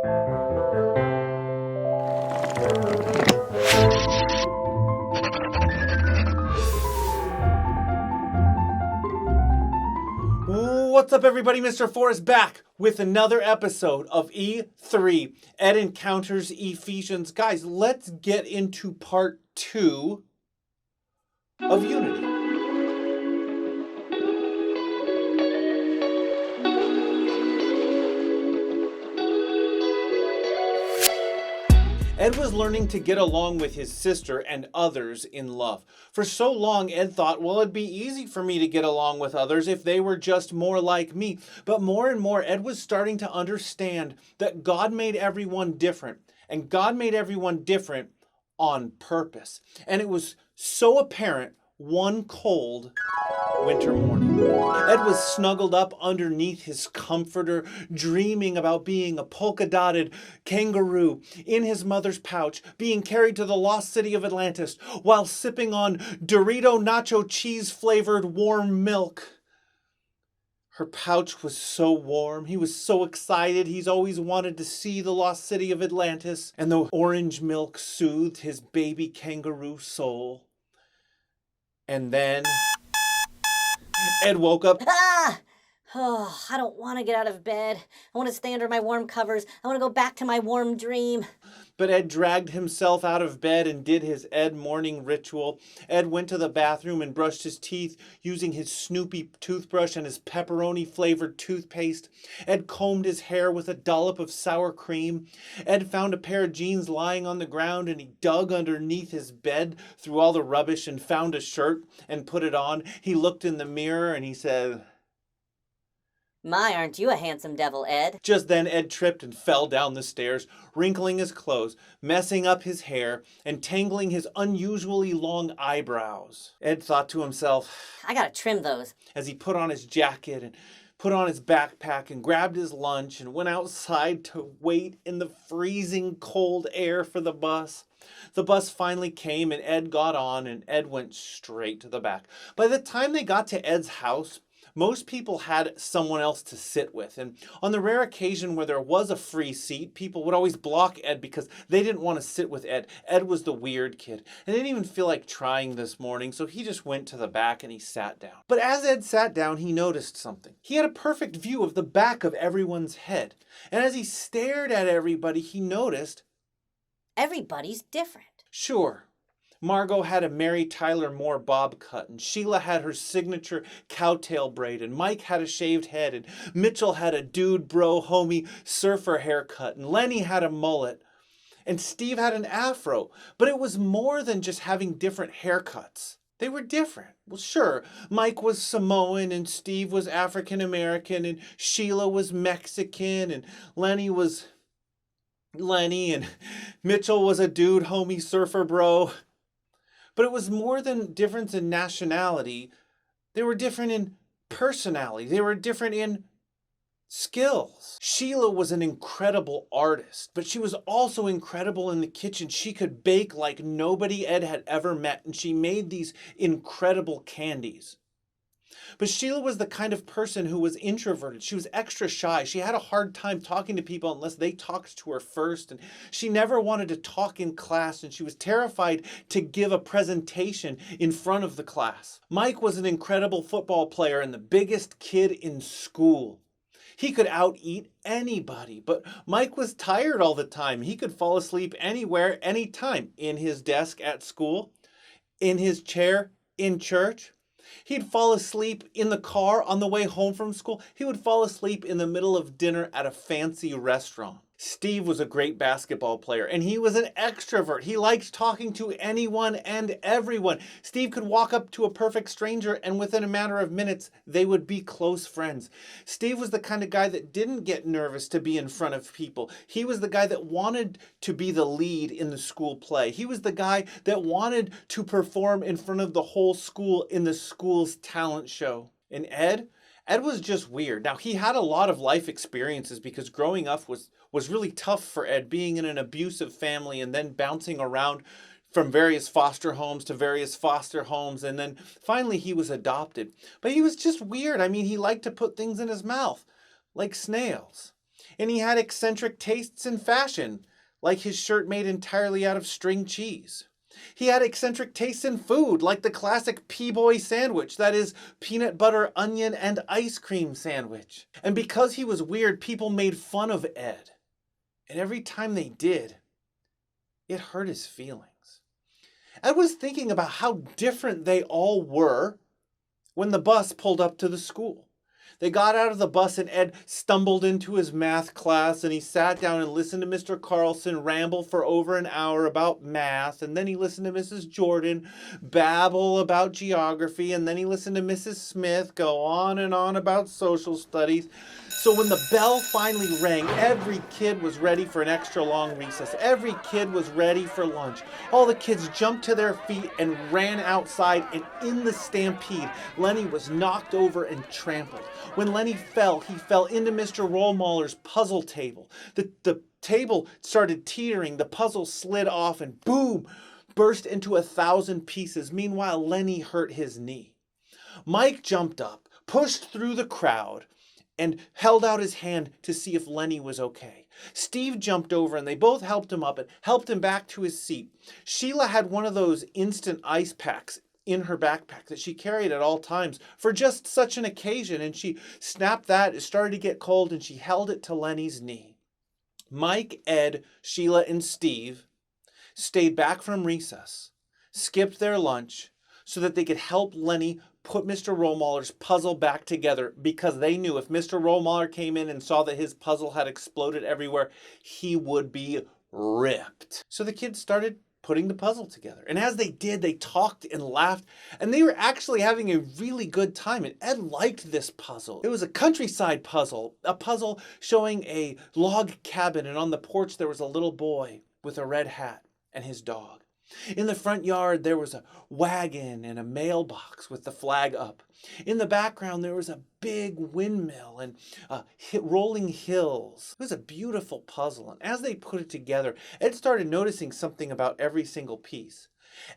What's up, everybody? Mr. Forrest back with another episode of E3, Ed Encounters Ephesians. Guys, let's get into part 2 of Unity. Ed was learning to get along with his sister and others in love. For so long, Ed thought, well, it'd be easy for me to get along with others if they were just more like me. But more and more, Ed was starting to understand that God made everyone different. And God made everyone different on purpose. And it was so apparent one cold winter morning. Ed was snuggled up underneath his comforter, dreaming about being a polka-dotted kangaroo in his mother's pouch, being carried to the lost city of Atlantis while sipping on Dorito nacho cheese-flavored warm milk. Her pouch was so warm. He was so excited. He's always wanted to see the lost city of Atlantis, and the orange milk soothed his baby kangaroo soul. And then Ed woke up. Oh, I don't want to get out of bed. I want to stay under my warm covers. I want to go back to my warm dream. But Ed dragged himself out of bed and did his Ed morning ritual. Ed went to the bathroom and brushed his teeth using his Snoopy toothbrush and his pepperoni-flavored toothpaste. Ed combed his hair with a dollop of sour cream. Ed found a pair of jeans lying on the ground, and he dug underneath his bed through all the rubbish and found a shirt and put it on. He looked in the mirror and he said, "My, aren't you a handsome devil, Ed?" Just then, Ed tripped and fell down the stairs, wrinkling his clothes, messing up his hair, and tangling his unusually long eyebrows. Ed thought to himself, I gotta trim those. As he put on his jacket and put on his backpack and grabbed his lunch and went outside to wait in the freezing cold air for the bus. The bus finally came and Ed got on, and Ed went straight to the back. By the time they got to Ed's house, most people had someone else to sit with, and on the rare occasion where there was a free seat, people would always block Ed because they didn't want to sit with Ed. Ed was the weird kid, and didn't even feel like trying this morning, so he just went to the back and he sat down. But as Ed sat down, he noticed something. He had a perfect view of the back of everyone's head, and as he stared at everybody, he noticed everybody's different. Sure. Margot had a Mary Tyler Moore bob cut, and Sheila had her signature cowtail braid, and Mike had a shaved head, and Mitchell had a dude bro homie surfer haircut, and Lenny had a mullet, and Steve had an afro. But it was more than just having different haircuts. They were different. Well, sure, Mike was Samoan, and Steve was African American, and Sheila was Mexican, and Lenny was Lenny, and Mitchell was a dude homie surfer bro. But it was more than difference in nationality. They were different in personality. They were different in skills. Sheila was an incredible artist, but she was also incredible in the kitchen. She could bake like nobody Ed had ever met, and she made these incredible candies. But Sheila was the kind of person who was introverted. She was extra shy. She had a hard time talking to people unless they talked to her first. And she never wanted to talk in class, and she was terrified to give a presentation in front of the class. Mike was an incredible football player and the biggest kid in school. He could out-eat anybody, but Mike was tired all the time. He could fall asleep anywhere, anytime, in his desk at school, in his chair in church. He'd fall asleep in the car on the way home from school. He would fall asleep in the middle of dinner at a fancy restaurant. Steve was a great basketball player, and he was an extrovert. He liked talking to anyone and everyone. Steve could walk up to a perfect stranger, and within a matter of minutes, they would be close friends. Steve was the kind of guy that didn't get nervous to be in front of people. He was the guy that wanted to be the lead in the school play. He was the guy that wanted to perform in front of the whole school in the school's talent show. And Ed was just weird. Now, he had a lot of life experiences because growing up was really tough for Ed, being in an abusive family and then bouncing around from various foster homes to various foster homes, and then finally he was adopted. But he was just weird. I mean, he liked to put things in his mouth, like snails. And he had eccentric tastes in fashion, like his shirt made entirely out of string cheese. He had eccentric tastes in food, like the classic P-boy sandwich, that is, peanut butter, onion, and ice cream sandwich. And because he was weird, people made fun of Ed. And every time they did, it hurt his feelings. Ed was thinking about how different they all were when the bus pulled up to the school. They got out of the bus and Ed stumbled into his math class and he sat down and listened to Mr. Carlson ramble for over an hour about math, and then he listened to Mrs. Jordan babble about geography, and then he listened to Mrs. Smith go on and on about social studies. So when the bell finally rang, every kid was ready for an extra long recess. Every kid was ready for lunch. All the kids jumped to their feet and ran outside, and in the stampede, Lenny was knocked over and trampled. When Lenny fell, he fell into Mr. Rollmaller's puzzle table. The table started teetering, the puzzle slid off, and boom, burst into 1,000 pieces. Meanwhile, Lenny hurt his knee. Mike jumped up, pushed through the crowd, and held out his hand to see if Lenny was okay. Steve jumped over and they both helped him up and helped him back to his seat. Sheila had one of those instant ice packs in her backpack that she carried at all times for just such an occasion, and she snapped that. It started to get cold and she held it to Lenny's knee. Mike, Ed, Sheila, and Steve stayed back from recess, skipped their lunch so that they could help Lenny put Mr. Rollmaller's puzzle back together, because they knew if Mr. Rollmaller came in and saw that his puzzle had exploded everywhere, he would be ripped. So the kids started putting the puzzle together. And as they did, they talked and laughed, and they were actually having a really good time. And Ed liked this puzzle. It was a countryside puzzle, a puzzle showing a log cabin, and on the porch there was a little boy with a red hat and his dog. In the front yard, there was a wagon and a mailbox with the flag up. In the background, there was a big windmill and rolling hills. It was a beautiful puzzle. And as they put it together, Ed started noticing something about every single piece.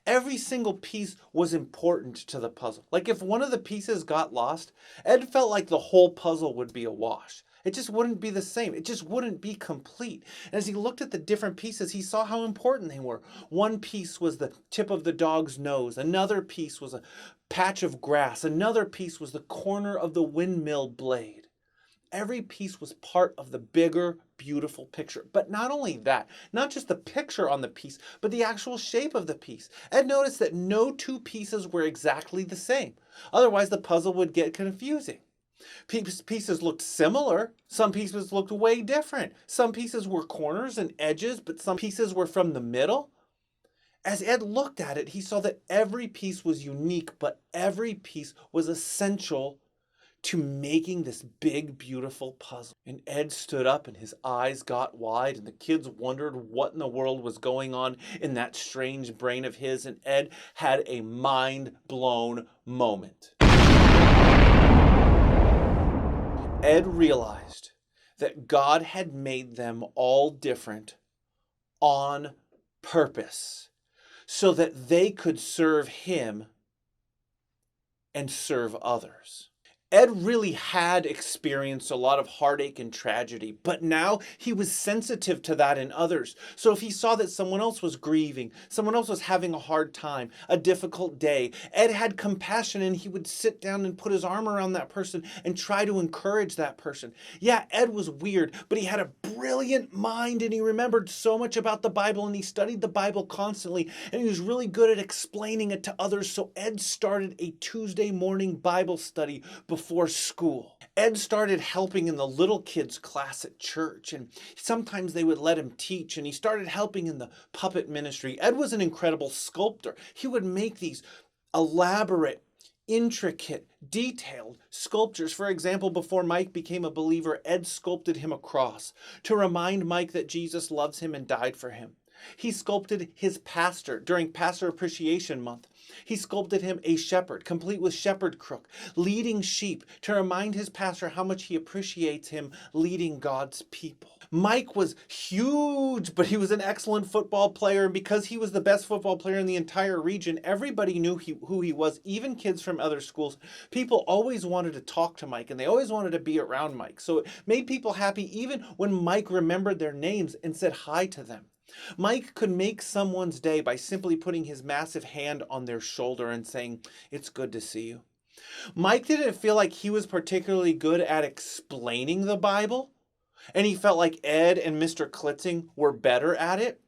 Every single piece was important to the puzzle. Like if one of the pieces got lost, Ed felt like the whole puzzle would be a wash. It just wouldn't be the same. It just wouldn't be complete. And as he looked at the different pieces, he saw how important they were. One piece was the tip of the dog's nose. Another piece was a patch of grass. Another piece was the corner of the windmill blade. Every piece was part of the bigger, beautiful picture. But not only that, not just the picture on the piece, but the actual shape of the piece. Ed noticed that no two pieces were exactly the same. Otherwise, the puzzle would get confusing. Pieces looked similar. Some pieces looked way different. Some pieces were corners and edges, but some pieces were from the middle. As Ed looked at it, he saw that every piece was unique, but every piece was essential to making this big, beautiful puzzle. And Ed stood up and his eyes got wide, and the kids wondered what in the world was going on in that strange brain of his, and Ed had a mind-blown moment. Ed realized that God had made them all different on purpose so that they could serve him and serve others. Ed really had experienced a lot of heartache and tragedy, but now he was sensitive to that in others. So if he saw that someone else was grieving, someone else was having a hard time, a difficult day, Ed had compassion and he would sit down and put his arm around that person and try to encourage that person. Yeah, Ed was weird, but he had a brilliant mind and he remembered so much about the Bible and he studied the Bible constantly and he was really good at explaining it to others. So Ed started a Tuesday morning Bible study before school. Ed started helping in the little kids class at church, and sometimes they would let him teach, and he started helping in the puppet ministry. Ed was an incredible sculptor. He would make these elaborate, intricate, detailed sculptures. For example, before Mike became a believer, Ed sculpted him a cross to remind Mike that Jesus loves him and died for him. He sculpted his pastor during Pastor Appreciation Month. He sculpted him a shepherd, complete with shepherd crook, leading sheep to remind his pastor how much he appreciates him leading God's people. Mike was huge, but he was an excellent football player. And because he was the best football player in the entire region, everybody knew who he was, even kids from other schools. People always wanted to talk to Mike, and they always wanted to be around Mike. So it made people happy even when Mike remembered their names and said hi to them. Mike could make someone's day by simply putting his massive hand on their shoulder and saying, "It's good to see you." Mike didn't feel like he was particularly good at explaining the Bible, and he felt like Ed and Mr. Klitzing were better at it.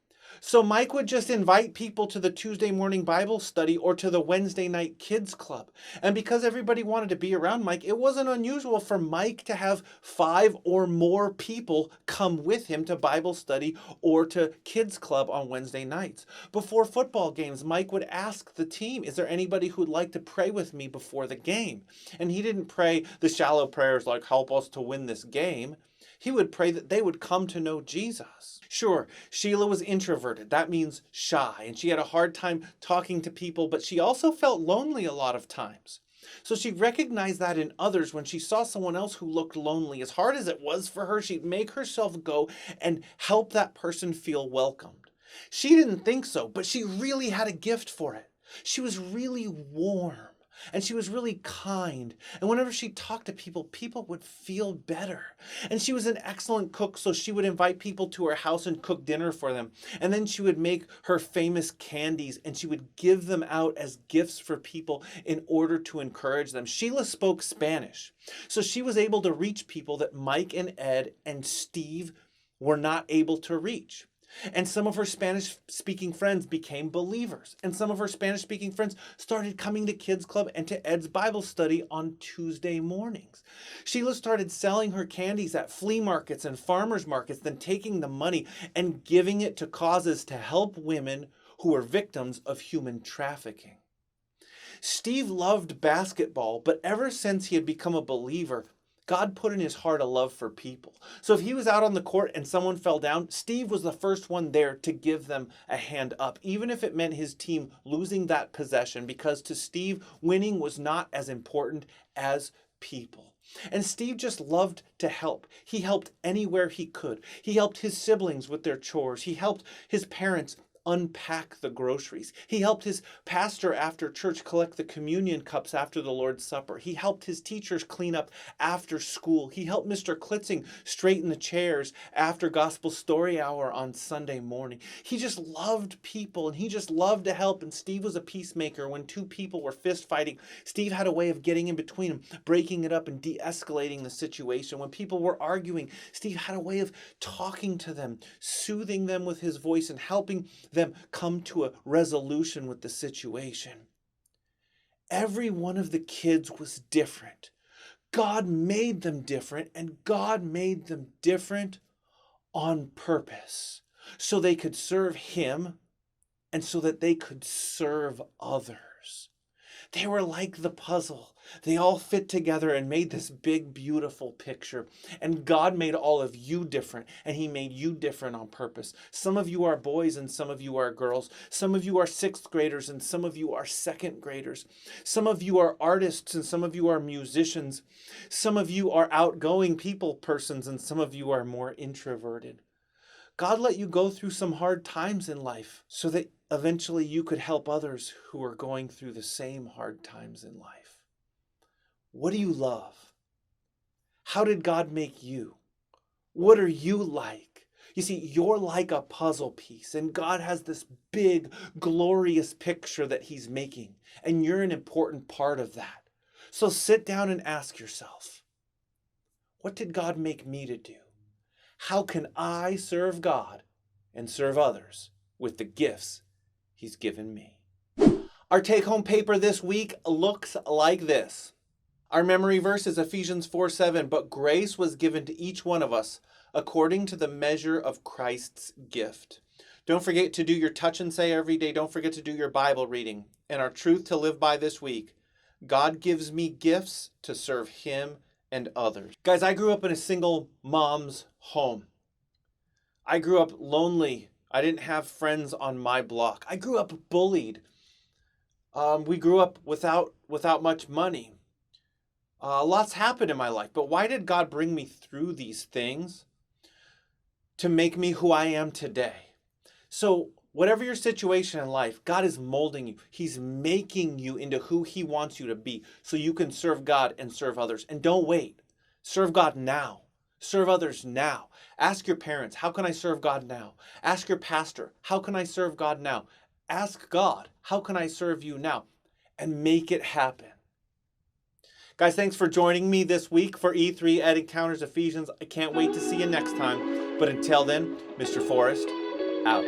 So Mike would just invite people to the Tuesday morning Bible study or to the Wednesday night kids club. And because everybody wanted to be around Mike, it wasn't unusual for Mike to have 5 or more people come with him to Bible study or to kids club on Wednesday nights. Before football games, Mike would ask the team, "Is there anybody who would like to pray with me before the game?" And he didn't pray the shallow prayers like, "Help us to win this game." He would pray that they would come to know Jesus. Sure, Sheila was introverted. That means shy. And she had a hard time talking to people, but she also felt lonely a lot of times. So she recognized that in others when she saw someone else who looked lonely. As hard as it was for her, she'd make herself go and help that person feel welcomed. She didn't think so, but she really had a gift for it. She was really warm. And she was really kind. And whenever she talked to people, people would feel better. And she was an excellent cook, so she would invite people to her house and cook dinner for them. And then she would make her famous candies and she would give them out as gifts for people in order to encourage them. Sheila spoke Spanish, so she was able to reach people that Mike and Ed and Steve were not able to reach. And some of her Spanish-speaking friends became believers. And some of her Spanish-speaking friends started coming to Kids Club and to Ed's Bible study on Tuesday mornings. Sheila started selling her candies at flea markets and farmers markets, then taking the money and giving it to causes to help women who were victims of human trafficking. Steve loved basketball, but ever since he had become a believer, God put in his heart a love for people. So if he was out on the court and someone fell down, Steve was the first one there to give them a hand up, even if it meant his team losing that possession, because to Steve, winning was not as important as people. And Steve just loved to help. He helped anywhere he could. He helped his siblings with their chores. He helped his parents unpack the groceries. He helped his pastor after church collect the communion cups after the Lord's Supper. He helped his teachers clean up after school. He helped Mr. Klitzing straighten the chairs after gospel story hour on Sunday morning. He just loved people and he just loved to help. And Steve was a peacemaker. When two people were fist fighting, Steve had a way of getting in between them, breaking it up and de-escalating the situation. When people were arguing, Steve had a way of talking to them, soothing them with his voice and helping them come to a resolution with the situation. Every one of the kids was different. God made them different, and God made them different on purpose so they could serve him and so that they could serve others. They were like the puzzle. They all fit together and made this big, beautiful picture. And God made all of you different, and he made you different on purpose. Some of you are boys and some of you are girls. Some of you are 6th graders and some of you are 2nd graders. Some of you are artists and some of you are musicians. Some of you are outgoing people persons and some of you are more introverted. God let you go through some hard times in life so that eventually you could help others who are going through the same hard times in life. What do you love? How did God make you? What are you like? You see, you're like a puzzle piece, and God has this big, glorious picture that he's making, and you're an important part of that. So sit down and ask yourself, what did God make me to do? How can I serve God and serve others with the gifts he's given me? Our take-home paper this week looks like this. Our memory verse is Ephesians 4:7, but grace was given to each one of us according to the measure of Christ's gift. Don't forget to do your touch and say every day. Don't forget to do your Bible reading. And our truth to live by this week, God gives me gifts to serve him and others. Guys, I grew up in a single mom's home. I grew up lonely. I didn't have friends on my block. I grew up bullied. We grew up without much money. Lots happened in my life, but why did God bring me through these things? To make me who I am today. So whatever your situation in life, God is molding you. He's making you into who He wants you to be so you can serve God and serve others. And don't wait. Serve God now. Serve others now. Ask your parents, how can I serve God now? Ask your pastor, how can I serve God now? Ask God, how can I serve you now? And make it happen. Guys, thanks for joining me this week for E3 at Encounters Ephesians. I can't wait to see you next time. But until then, Mr. Forrest, out.